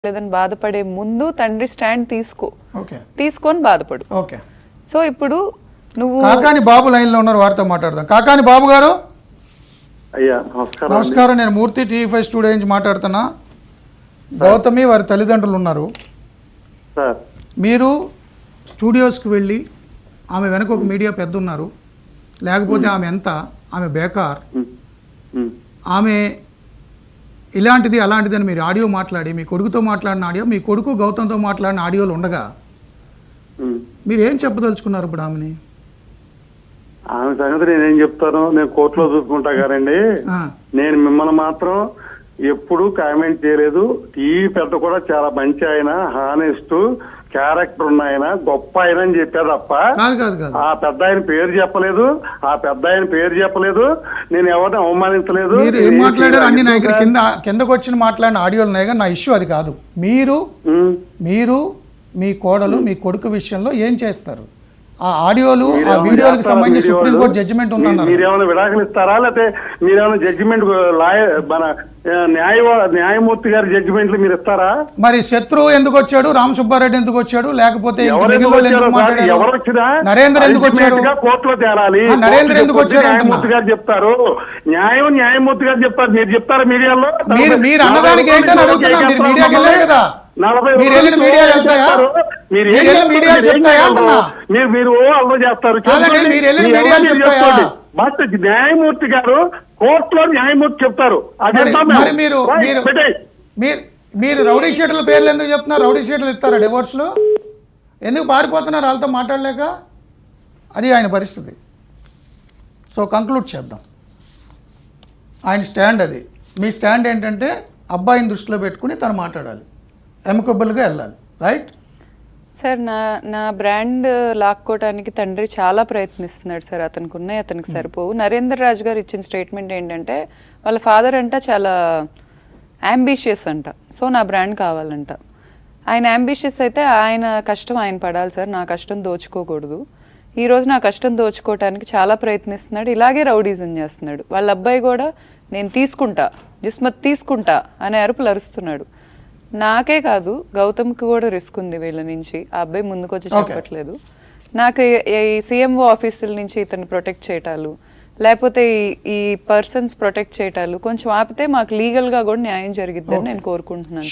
లేదని బాధపడే ముందు తండ్రి స్టాండ్ ఓకే తీసుకొని బాధపడు. ఓకే. సో ఇప్పుడు నువ్వు కాకాని బాబు లైన్ లో ఉన్నారు, వారితో మాట్లాడదాం. కాకాని బాబు గారు. అయ్యా నమస్కారం. నేను మూర్తి టీవీ5 స్టూడియో నుంచి మాట్లాడుతున్నా. గౌతమి వారి తల్లిదండ్రులు ఉన్నారు. సార్ మీరు స్టూడియోస్కి వెళ్ళి ఆమె వెనక ఒక మీడియా పెద్ద ఉన్నారు, లేకపోతే ఆమె ఎంత, ఆమె బేకార్, ఆమె ఇలాంటిది అలాంటిది అని మీరు ఆడియో మాట్లాడి, మీ కొడుకుతో మాట్లాడిన ఆడియో, మీ కొడుకు గౌతంతో మాట్లాడిన ఆడియోలు ఉండగా మీరు ఏం చెప్పదలుచుకున్నారు ఇప్పుడు ఆమెని? ఆమె సంగతి నేనేం చెప్తాను, నేను కోర్టులో చూసుకుంటా గారండి. నేను మిమ్మల్ని మాత్రం ఎప్పుడు కామెంట్ చేయలేదు. టీవీ పెద్ద కూడా చాలా మంచి ఆయన, హానెస్ట్ క్యారెక్టర్ ఉన్న ఆయన, గొప్ప ఆయన అని చెప్పా తప్ప ఆ పెద్ద ఆయన పేరు చెప్పలేదు. నేను ఎవరిని అవమానించలేదు. మీరు ఏం మాట్లాడారు అన్ని నా దగ్గర కిందకు వచ్చి మాట్లాడిన ఆడియోలు ఉన్నాయి కానీ నా ఇష్యూ అది కాదు. మీరు మీ కోడలు మీ కొడుకు విషయంలో ఏం చేస్తారు? ఆ ఆడియోలు ఆ వీడియోలకు సంబంధించి సుప్రీంకోర్టు జడ్జిమెంట్ ఉందన్నారు. మీరేమైనా విడాకులు ఇస్తారా, లేకపోతే మీరేమైనా జడ్జిమెంట్ మన న్యాయమూర్తి గారి జడ్జిమెంట్లు మీరు ఇస్తారా? మరి శత్రు ఎందుకు వచ్చాడు, రామ్ సుబ్బారెడ్డి ఎందుకు వచ్చాడు, లేకపోతే నరేంద్ర ఎందుకు వచ్చారు? కోర్టులో తేలాలి. నరేంద్ర ఎందుకు వచ్చారు? న్యాయమూర్తి గారు చెప్తారు. న్యాయమూర్తి గారు చెప్తారు. మీరు చెప్తారు మీడియాలో. మీరు అన్నదానికి ఏంటని అడుగుతున్నా. మీరు మీడియాకి వెళ్ళారు కదా, మీరు వెళ్ళిన మీడియాలు వెళ్తాయా? మీరు అల్లరి చేస్తారు. బట్ న్యాయమూర్తి గారు కోర్టులో న్యాయమూర్తి చెప్తారు. మీరు రౌడీ షీటర్ల పేర్లు ఎందుకు చెప్తున్నారు? రౌడీ షీటర్లు ఇస్తారా డివోర్స్ లో? ఎందుకు పారిపోతున్నారు వాళ్ళతో మాట్లాడలేక? అది ఆయన పరిస్థితి. సో కంక్లూడ్ చేద్దాం. ఆయన స్టాండ్ అది. మీ స్టాండ్ ఏంటంటే అబ్బాయిని దృష్టిలో పెట్టుకుని తను మాట్లాడాలి, ఎమకబుల్గా వెళ్ళాలి, రైట్? సార్ నా బ్రాండ్ లాక్కోవడానికి తండ్రి చాలా ప్రయత్నిస్తున్నాడు సార్. అతనికి ఉన్నాయి, అతనికి సరిపోవు. నరేంద్ర రాజు గారు ఇచ్చిన స్టేట్మెంట్ ఏంటంటే వాళ్ళ ఫాదర్ అంట చాలా అంబిషియస్ అంట. సో నా బ్రాండ్ కావాలంట. ఆయన అంబిషియస్ అయితే ఆయన కష్టం ఆయన పడాలి సార్. నా కష్టం దోచుకోకూడదు. ఈరోజు నా కష్టం దోచుకోవటానికి చాలా ప్రయత్నిస్తున్నాడు. ఇలాగే రౌడీజం చేస్తున్నాడు. వాళ్ళ అబ్బాయి కూడా నేను తీసుకుంటా, జిస్మత్ తీసుకుంటా అనే అరుపులు అరుస్తున్నాడు. నాకే కాదు గౌతమ్కి కూడా రిస్క్ ఉంది వీళ్ళ నుంచి. ఆ అబ్బాయి ముందుకు వచ్చి చెప్పట్లేదు. నాకు ఈ సీఎంఓ ఆఫీసుల నుంచి ఇతను ప్రొటెక్ట్ చేయటాలు, లేకపోతే ఈ పర్సన్స్ ప్రొటెక్ట్ చేయటాలు కొంచెం ఆపితే మాకు లీగల్గా కూడా న్యాయం జరిగిద్దని నేను కోరుకుంటున్నాను.